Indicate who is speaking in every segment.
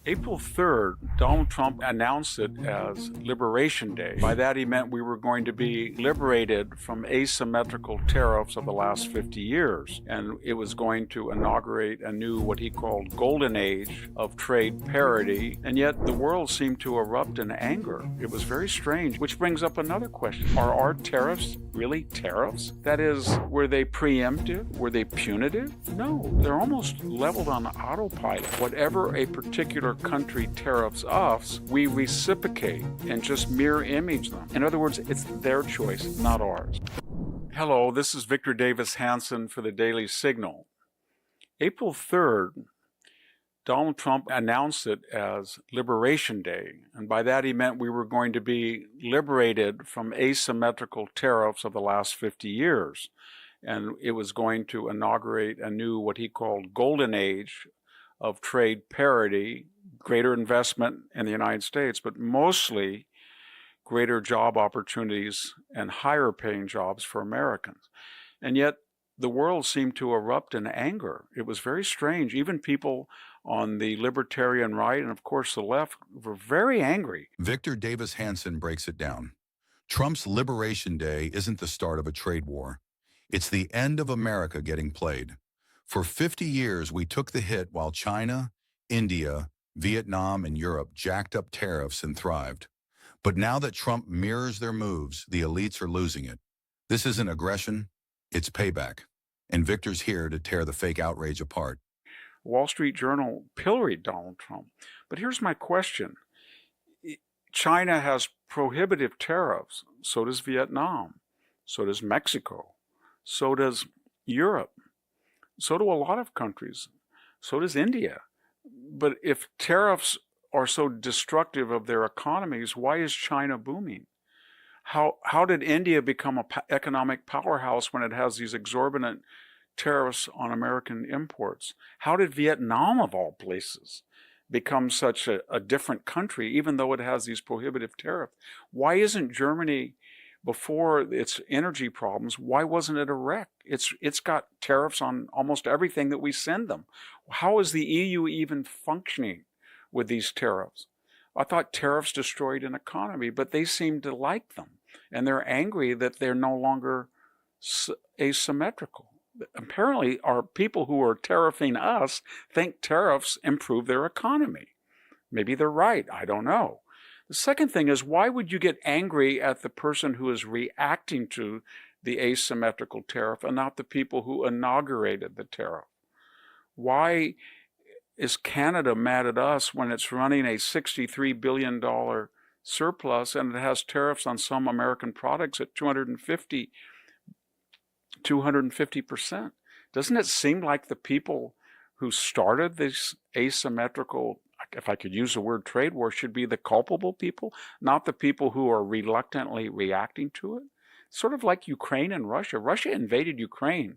Speaker 1: April 3rd, Donald Trump announced it as Liberation Day. By that, he meant we were going to be liberated from asymmetrical tariffs of the last 50 years. And it was going to inaugurate a new, what he called, golden age of trade parity. And yet the world seemed to erupt in anger. It was very strange, which brings up another question. Are our tariffs really tariffs? That is, were they preemptive? Were they punitive? No, they're almost leveled on autopilot. Whatever a particular country tariffs us, we reciprocate and just mirror image them. In other words, it's their choice, not ours. Hello, this is Victor Davis Hanson for the Daily Signal. April 3rd, Donald Trump announced it as Liberation Day, and by that he meant we were going to be liberated from asymmetrical tariffs of the last 50 years. And it was going to inaugurate a new, what he called, golden age of trade parity, greater investment in the United States, but mostly greater job opportunities and higher paying jobs for Americans. And yet the world seemed to erupt in anger. It was very strange. Even people on the libertarian right and, of course, the left were very angry.
Speaker 2: Victor Davis Hanson breaks it down. Trump's Liberation Day isn't the start of a trade war. It's the end of America getting played. For 50 years, we took the hit while China, India, Vietnam, and Europe jacked up tariffs and thrived. But now that Trump mirrors their moves, the elites are losing it. This isn't aggression, it's payback. And Victor's here to tear the fake outrage apart.
Speaker 1: Wall Street Journal pilloried Donald Trump. But here's my question. China has prohibitive tariffs. So does Vietnam. So does Mexico. So does Europe. So do a lot of countries. So does India. But if tariffs are so destructive of their economies, why is China booming? How did India become an economic powerhouse when it has these exorbitant tariffs on American imports? How did Vietnam, of all places, become such a different country, even though it has these prohibitive tariffs? Why isn't Germany, before its energy problems, why wasn't it a wreck? It's got tariffs on almost everything that we send them. How is the EU even functioning with these tariffs? I thought tariffs destroyed an economy, but they seem to like them. And they're angry that they're no longer asymmetrical. Apparently, our people who are tariffing us think tariffs improve their economy. Maybe they're right. I don't know. The second thing is, why would you get angry at the person who is reacting to the asymmetrical tariff and not the people who inaugurated the tariff? Why is Canada mad at us when it's running a $63 billion surplus and it has tariffs on some American products at 250%? Doesn't it seem like the people who started this asymmetrical, if I could use the word trade war, should be the culpable people, not the people who are reluctantly reacting to it? Sort of like Ukraine and Russia. Russia invaded Ukraine.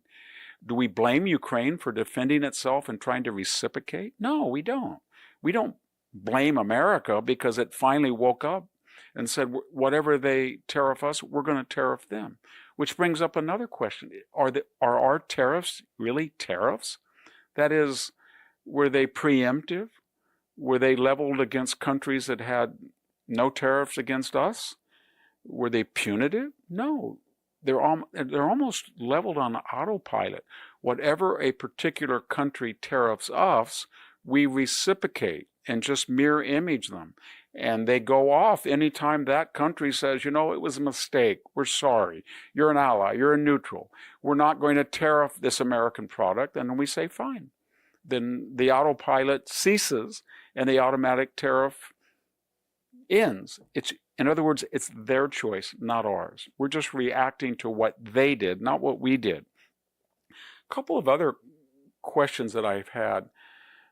Speaker 1: Do we blame Ukraine for defending itself and trying to reciprocate? No, we don't. We don't blame America because it finally woke up and said, whatever they tariff us, we're going to tariff them. Which brings up another question. Are our tariffs really tariffs? That is, were they preemptive? Were they leveled against countries that had no tariffs against us? Were they punitive? No. They're almost leveled on autopilot. Whatever a particular country tariffs us, we reciprocate and just mirror image them. And they go off anytime that country says, it was a mistake. We're sorry. You're an ally. You're a neutral. We're not going to tariff this American product. And we say, fine. Then the autopilot ceases and the automatic tariff ends. In other words, it's their choice, not ours. We're just reacting to what they did, not what we did. A couple of other questions that I've had.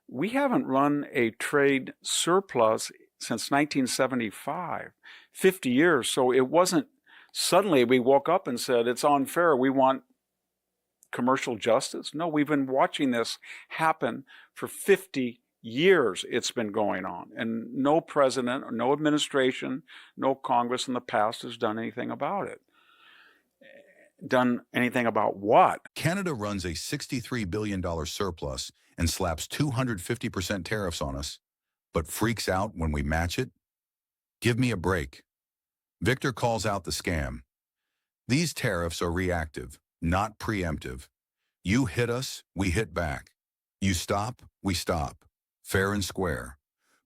Speaker 1: We haven't run a trade surplus since 1975, 50 years. So it wasn't suddenly we woke up and said, it's unfair, we want commercial justice. No, we've been watching this happen for 50 years. It's been going on, and no president or no administration, no Congress in the past has done anything about it. Done anything about what?
Speaker 2: Canada runs a $63 billion surplus and slaps 250% tariffs on us. but freaks out when we match it? Give me a break. Victor calls out the scam. These tariffs are reactive, not preemptive. You hit us, we hit back. You stop, we stop. Fair and square.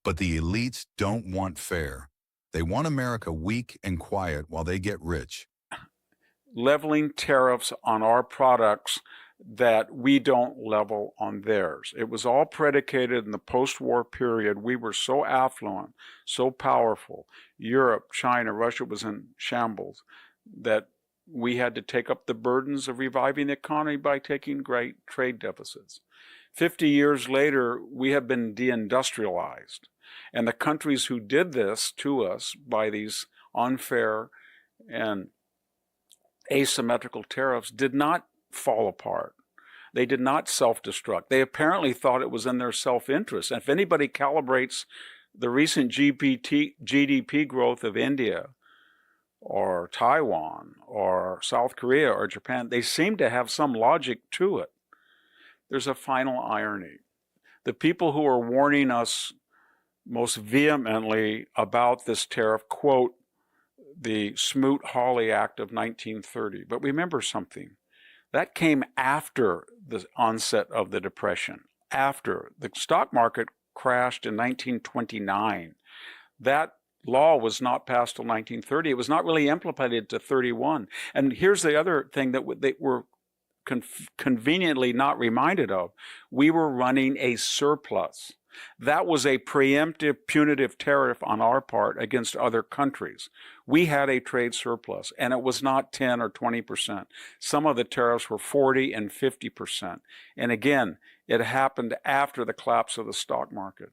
Speaker 2: But the elites don't want fair. They want America weak and quiet while they get rich.
Speaker 1: Leveling tariffs on our products that we don't level on theirs. It was all predicated in the post-war period. We were so affluent, so powerful. Europe, China, Russia was in shambles that we had to take up the burdens of reviving the economy by taking great trade deficits. 50 years later, we have been deindustrialized. And the countries who did this to us by these unfair and asymmetrical tariffs did not fall apart. They did not self-destruct. They apparently thought it was in their self-interest. And if anybody calibrates the recent GDP growth of India or Taiwan or South Korea or Japan, they seem to have some logic to it. There's a final irony. The people who are warning us most vehemently about this tariff quote the Smoot-Hawley Act of 1930. But remember something. That came after the onset of the Depression, after the stock market crashed in 1929. That law was not passed till 1930. It was not really implemented to 31. And here's the other thing that they were conveniently not reminded of. We were running a surplus. That was a preemptive punitive tariff on our part against other countries. We had a trade surplus, and it was not 10 or 20%. Some of the tariffs were 40 and 50%. And again, it happened after the collapse of the stock market.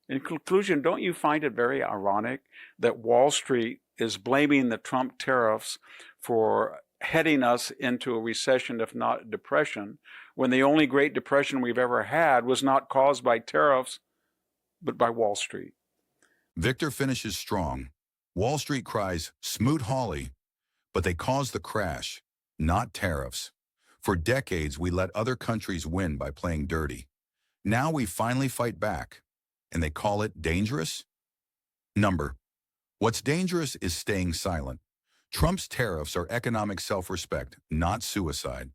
Speaker 1: In conclusion, don't you find it very ironic that Wall Street is blaming the Trump tariffs for heading us into a recession, if not a depression, when the only Great Depression we've ever had was not caused by tariffs, but by Wall Street?
Speaker 2: Victor finishes strong. Wall Street cries, Smoot-Hawley, but they caused the crash, not tariffs. For decades, we let other countries win by playing dirty. Now we finally fight back, and they call it dangerous? What's dangerous is staying silent. Trump's tariffs are economic self-respect, not suicide.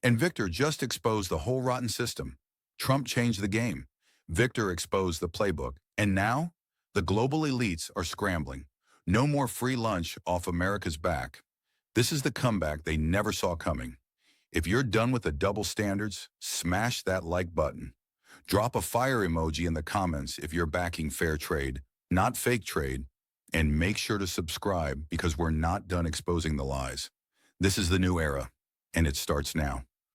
Speaker 2: And Victor just exposed the whole rotten system. Trump changed the game. Victor exposed the playbook. And now, the global elites are scrambling. No more free lunch off America's back. This is the comeback they never saw coming. If you're done with the double standards, smash that like button. Drop a fire emoji in the comments if you're backing fair trade, not fake trade. And make sure to subscribe because we're not done exposing the lies. This is the new era, and it starts now.